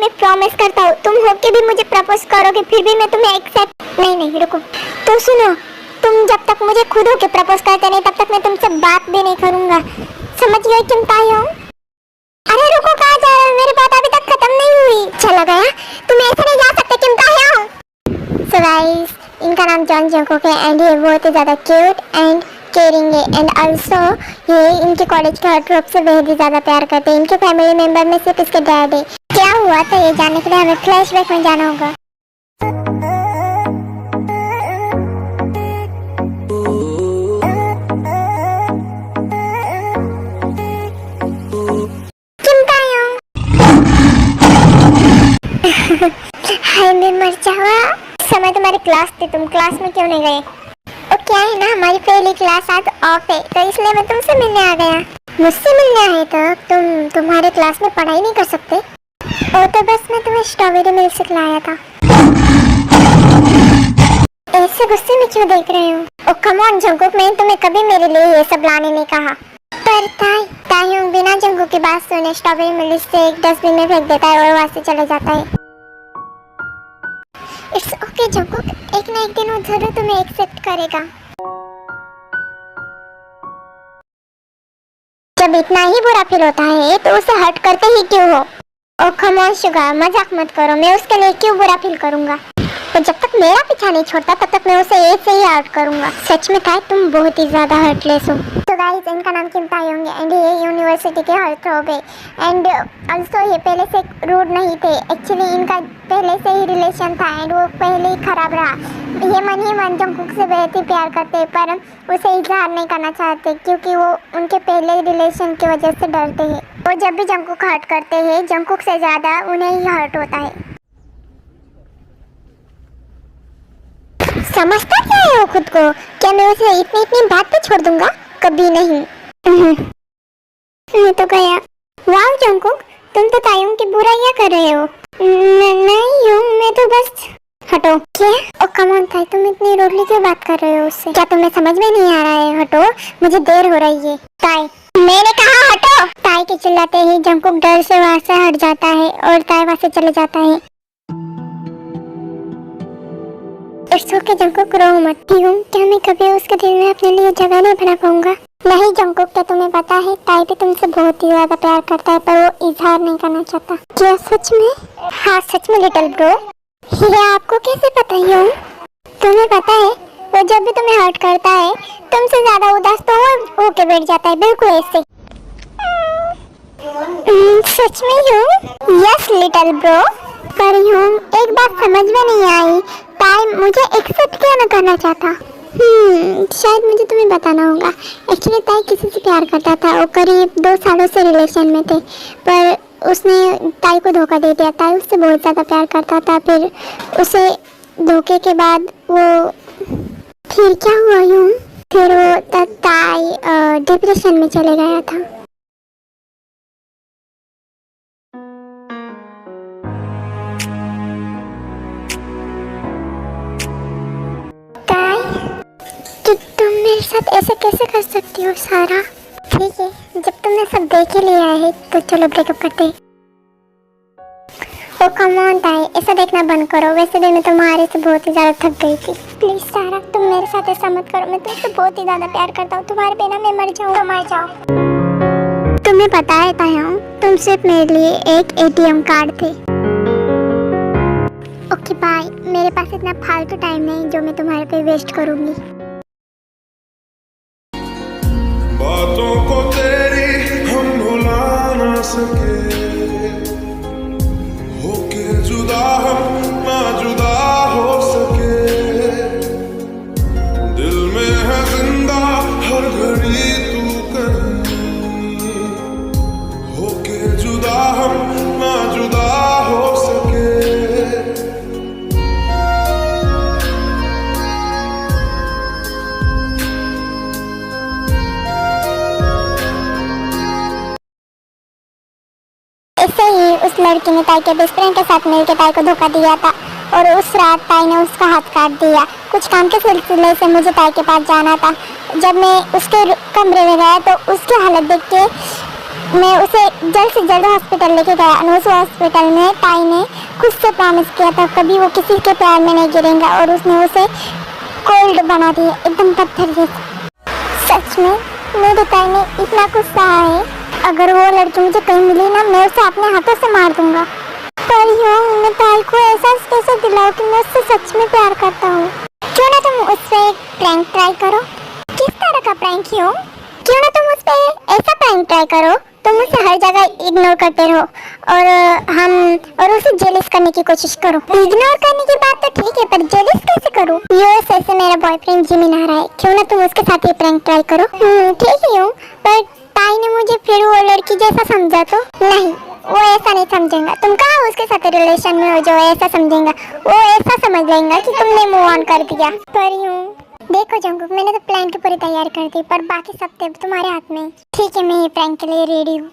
मैं प्रॉमिस करता हूँ तुम होके भी मुझे प्रपोज करोगे फिर भी मैं तुम्हें एक्सेप्ट नहीं रुको तो सुनो, तुम जब तक मुझे खुद होके प्रपोज करते नहीं तब तक मैं तुमसे बात भी नहीं करूंगा, समझ गए किम तायोंग? अरे रुको, कहाँ जा रहे हो? मेरी बात अभी तक खत्म नहीं हुई। चला गया, तुम ऐसे नहीं जा सकते किम तायोंग। सो गाइस, इनका नाम जॉन जंगकुक है एंड ये बहुत ही ज्यादा क्यूट एंड केयरिंग है एंड आल्सो ये इनके कॉलेज के हर ग्रुप से बेहद ही ज्यादा प्यार करते हैं। इनके फैमिली मेंबर में सिर्फ इसके डैड है। क्या हुआ था ये जानने के लिए हमें फ्लैशबैक में जाना होगा। हाय मैं मर जाऊंगा। समय तुम्हारी क्लास थी, तुम क्लास में क्यों नहीं गए? और क्या है ना, हमारी पहली क्लास आज ऑफ है तो इसलिए मैं तुमसे मिलने आ गया। मुझसे मिलने आए तो तुम्हारे क्लास में पढ़ाई नहीं कर सकते? और तो बस मैं तुम्हें स्ट्रॉबेरी मिल्क से खिलाया था। ऐसे गुस्से में क्यों देख रहे हो? ओ कम ऑन जंगकुक, मैंने तुम्हें कभी मेरे लिए ये सब लाने नहीं कहा। पर तायोंग बिना जंगकुक की बात सुने स्ट्रॉबेरी मिल्क से एक डस्टबिन में फेंक देता है और वहां से चले जाता है। इट्स ओके जंगकुक, एक ना एक दिन वो जरूर तुम्हें एक्सेप्ट करेगा। जब इतना ही बुरा फील होता है तो उसे हर्ट करते ही क्यों हो? ओ कम ऑन शुगर, मजाक मत करो, मैं उसके लिए क्यों बुरा फील करूंगा? तो जब तक मेरा पीछा नहीं छोड़ता तब तक मैं उसे ऐसे ही हर्ट करूंगा। सच में था तुम बहुत ही ज्यादा हर्टलेस हो। तो गाइस, इनका नाम किम तायोंग है एंड ये यूनिवर्सिटी के हार्टथ्रॉब है एंड आल्सो ये पहले से रूड नहीं थे। एक्चुअली इनका पहले से ही रिलेशन था एंड वो पहले ही खराब रहा। ये मन ही मन जंगकुक से बेहद ही प्यार करते पर उसे इजहार नहीं करना चाहते क्योंकि वो उनके पहले रिलेशन की वजह से डरते हैं। वो जब भी जंगकुक हर्ट करते हैं जंगकुक से ज्यादा उन्हें ही हर्ट होता है। समझता क्या है वो खुद को? क्या मैं उसे इतनी बात पे छोड़ दूंगा? कभी नहीं। मैं तो गया। वाह जंगकुक, तुम तो तायोंग की बुराइयां कर रहे हो। नहीं हूँ, मैं तो बस। हटो। क्या? ओ कम ऑन ताई, तुम इतनी रूडली क्यों बात कर रहे हो उससे? क्या तुम्हें समझ में नहीं आ रहा है? हटो, मुझे देर हो रही है। ताई, मैंने कहा हटो। ताई के चिल्लाते ही जंगकुक डर से वहाँ से हट जाता है और ताई वहाँ से चले जाता है। इट्स ओके जंगकुक, रो मत। क्या मैं कभी उसके दिल में अपने लिए जगह नहीं बना पाऊंगा? नहीं जंगकुक, क्या तुम्हें पता है ताई भी तुमसे बहुत ही ज्यादा प्यार करता है पर वो इजहार नहीं करना चाहता। क्या सच में? हाँ सच में लिटिल ब्रो। ये आपको कैसे पता है? तुम्हें पता है वो जब भी तुम्हें हर्ट करता है तुमसे ज्यादा उदास तो वो होके बैठ जाता है, बिल्कुल ऐसे। सच में यूं? Yes little bro. पर यूं एक बात समझ में नहीं आई, ताई मुझे एक्सेप्ट क्यों न करना चाहता? शायद मुझे तुम्हें बताना होगा। एक्चुअली ताई किसी से प्यार करता था, वो करीब 2 सालों से रिलेशन में थे पर उसने ताई को धोखा दे दिया। ताई उससे बहुत ज़्यादा प्यार करता था, फिर उसे धोखे के बाद वो फिर क्या हुआ यूं? फिर वो ताई डिप्रेशन में चले गया था। तुम मेरे साथ ऐसे कैसे कर सकती हो सारा? ठीक है, जब तुमने सब देख ही लिया है तो चलो ब्रेकअप करते हैं। ओ कम ऑन ताई, ऐसा देखना बंद करो। वैसे भी मैं तुम्हारे से बहुत ही ज्यादा थक गई थी। प्लीज सारा, तुम मेरे साथ ऐसा मत करो। मैं तुमसे बहुत ही ज्यादा प्यार करता हूँ। तुम्हारे बिना मैं मर जाऊँ। मर जाओ। तुम्हें पता है तायोंग, तुम सिर्फ मेरे लिए एक ATM कार्ड थे। ओके बाय, मेरे पास इतना फालतू टाइम नहीं जो मैं तुम्हारे पे वेस्ट करूंगी। बातों को तेरी हम भुला ना सके, होके जुदा हम ना जुदा हो सके। दिल में है जिंदा हर घड़ी तू कहीं, होके जुदा हम ना जुदा हो सके। ऐसे ही उस लड़की ने ताई के बेस्ट फ्रेंड के साथ मिलकर ताई को धोखा दिया था और उस रात ताई ने उसका हाथ काट दिया। कुछ काम के सिलसिले से मुझे ताई के पास जाना था। जब मैं उसके कमरे में गया तो उसकी हालत देख के मैं उसे जल्द से जल्द हॉस्पिटल लेके गया और उस हॉस्पिटल में ताई ने खुद से प्रॉमिस किया था कभी वो किसी के प्यार में नहीं गिरेगा और उसने उसे कोल्ड बना दिया एकदम पत्थर जैसा। सच में मेरे ताई ने इतना कुछ सहा है, अगर वो लड़की मुझे कहीं मिली ना मैं उसे अपने हाथों से मार दूंगा। पर यूं मैं ताई को एहसास कैसे दिलाऊं कि मैं उससे सच में प्यार करता हूँ। क्यों ना तुम उससे एक प्रैंक ट्राई करो। किस तरह का प्रैंक हो? क्यों ना तुम उस पे ऐसा प्रैंक ट्राई करो तुम उसे हर जगह इग्नोर करते रहो और उसे जेलिस करने की कोशिश करो। इग्नोर करने की बात तो ठीक है पर जेलिस कैसे करूं? यूएसए से मेरा बॉयफ्रेंड जिमिन आ रहा है, क्यों ना तुम उसके साथ ये प्रैंक ट्राई करो। ठीक है यूं, पर ताई ने मुझे फिर वो लड़की जैसा समझा तो नहीं, वो ऐसा नहीं समझेगा। तुम कहाँ उसके साथ रिलेशन में हो जो ऐसा समझेगा? वो ऐसा समझ लेगा कि तुमने मूव ऑन कर दिया। पर यूं देखो जंकुक, मैंने तो प्लान की पूरी तैयारी कर दी पर बाकी सब तो तुम्हारे हाथ में। ठीक है मैं ये प्रैंक के लिए रेडी हूँ।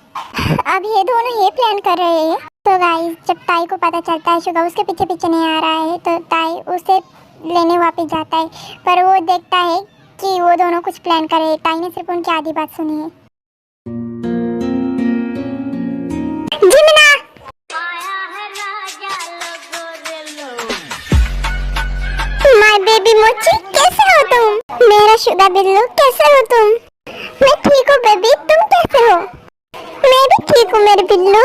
अब ये दोनों ये प्लान कर रहे हैं। तो गाइस जब ताई को पता चलता है शुगा उसके पीछे पीछे नहीं आ रहा है तो ताई उसे लेने वापस जाता है, पर वो देखता है कि वो दोनों कुछ प्लान कर रहे हैं। ताई ने सिर्फ उनकी आधी बात सुनी है। जिमिना माय बेबी मोची, कैसे हो तुम? मेरा शुगा बिल्लू, कैसे हो तुम? मैं ठीक हूँ बेबी, तुम कैसे हो? मैं भी ठीक हूँ मेरे बिल्लू।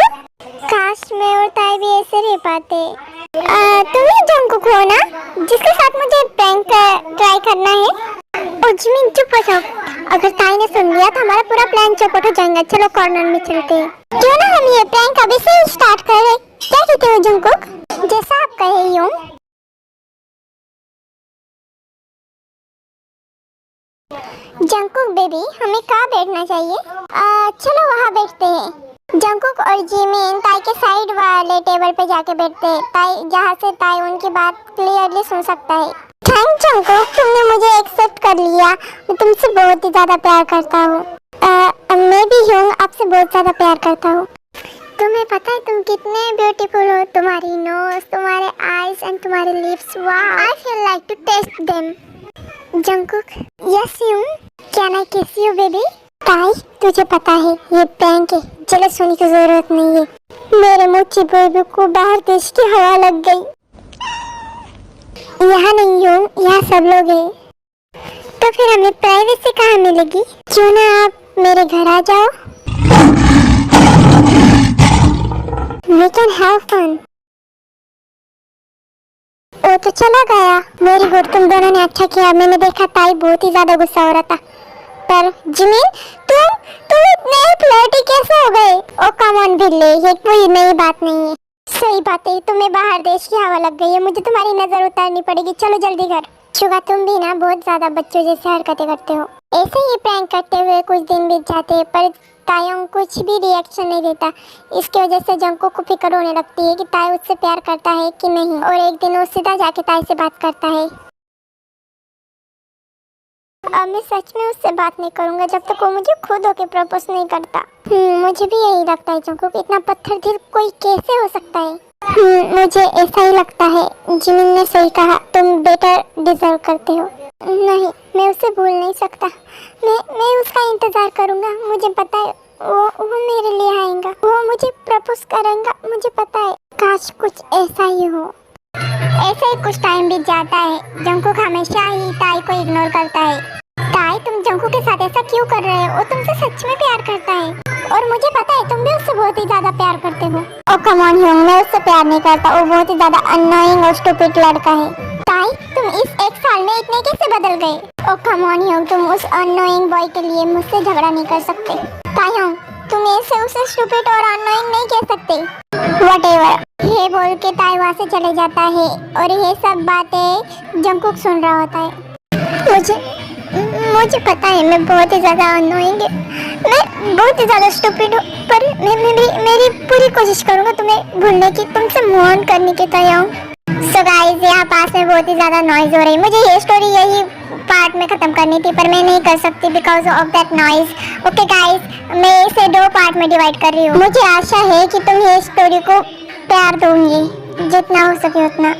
काश मैं और ताई भी ऐसे रह पाते। तुम ही जंकुक हो ना जिसके साथ मुझे प्रैंक ट्राई करना है? ओ जिमिन चुप हो जाओ, अगर ताई ने सुन लिया तो हमारा पूरा प्लान चौपट हो जाएगा। चलो कॉर्नर में चलते हैं। क्यों ना हम ये प्रैंक अभी से ही स्टार्ट करें? क्या कहते हो जंकुक? जैसा आप कहे यूं। जंकुक बेबी हमें कहाँ बैठना चाहिए? चलो वहाँ बैठते हैं। जंकुक और जिमिन ताई के साइड वाले टेबल पे जाके बैठते हैं, ताई जहाँ से ताई उनकी बात क्लियरली सुन सकता है। थैंक जंकुक, तुमने मुझे एक्सेप्ट कर लिया। मैं तुमसे बहुत ही ज्यादा प्यार करता हूँ। मैं भी यूं आपसे बहुत ज्यादा प्यार करता हूँ। तुम्हें पता है तुम कितने ब्यूटीफुल हो। तुम्हारी नोज, तुम्हारे आईज एंड तुम्हारे lips, wow, I feel like to taste them. Jungkook yes you, can I kiss you baby? ताई तुझे पता है ये प्रैंक है, जेलस होने की जरूरत नहीं है। मेरे मोची बेबी को बाहर देश की हवा लग गई। यहाँ नहीं यूं, यहाँ सब लोग हैं, तो फिर हमें प्राइवेसी कहाँ मिलेगी? क्यों ना आप मेरे घर आ जाओ, we can have fun। वो तो चला गया। वेरी गुड, तुम दोनों ने अच्छा किया। मैंने देखा ताई बहुत ही ज्यादा गुस्सा हो रहा था। पर जिमिन तुम इतने फ्लर्टी कैसे हो गए? ओ कम ऑन बिल्ली, ये कोई नई बात नहीं है। सही बात है, तुम्हें बाहर देश की हवा लग गई है, मुझे तुम्हारी नजर उतारनी पड़ेगी। चलो जल्दी घर। शुगा तुम भी ना बहुत ज्यादा बच्चों जैसे हरकतें करते हो। ऐसे ही प्रैंक करते हुए कुछ दिन बीत जाते हैं पर तायों कुछ भी रिएक्शन नहीं देता। इसकी वजह से जंकुक को फिक्र होने लगती है कि ताई उससे प्यार करता है कि नहीं, और एक दिन वो सीधा जाके ताई से बात करता है। अब मैं सच में उससे बात नहीं करूंगा जब तक वो मुझे खुद होके प्रपोज नहीं करता। मुझे भी यही लगता है जंकुक, इतना पत्थर दिल कोई कैसे हो सकता है? मुझे ऐसा ही लगता है। जिमिन ने सही कहा, तुम बेटर डिजर्व करते हो। नहीं, मैं उसे भूल नहीं सकता। मैं उसका इंतजार करूंगा। मुझे पता है वो मेरे लिए आएगा, वो मुझे प्रपोज करेगा, मुझे पता है। काश कुछ ऐसा ही हो। ऐसे ही कुछ टाइम बीत जाता है। जंकुक हमेशा ही ताई को इग्नोर करता है। ताई तुम जंकुक के साथ ऐसा क्यों कर रहे हो? वो तुमसे सच में प्यार करता है और मुझे पता है तुम भी उससे बहुत ही ज्यादा प्यार करते हो। ओ कम ऑन ह्यूंग, मैं उससे प्यार नहीं करता। वो बहुत ही ज्यादा अननोइंग और स्टूपिड लड़का है। ताई तुम इस एक साल में इतने कैसे बदल गए? ओ कम ऑन ह्यूंग, तुम उस अननोइंग बॉय के लिए मुझसे झगड़ा नहीं कर सकते। ताई तुम ऐसे उसे स्टूपिड और अननोइंग नहीं कह सकते। व्हाटएवर, ये बोल के ताई वहाँ से चले जाता है और ये सब बातें जंकुक सुन रहा होता है। मुझे पता है मैं बहुत ही ज़्यादा अननोइंग है, मैं बहुत ही ज़्यादा स्टूपिड हूँ, पर मैं मेरी पूरी कोशिश करूँगा तुम्हें भूलने की, तुमसे मूव ऑन करने की तैयार हूँ। सो गाइस, यहाँ पास में बहुत ही ज़्यादा नॉइज़ हो रही है। मुझे ये स्टोरी यही पार्ट में ख़त्म करनी थी पर मैं नहीं कर सकती because of that noise. Okay guys, मैं इसे 2 पार्ट में डिवाइड कर रही हूँ। मुझे आशा है कि तुम ये स्टोरी को प्यार दोगे जितना हो सके उतना।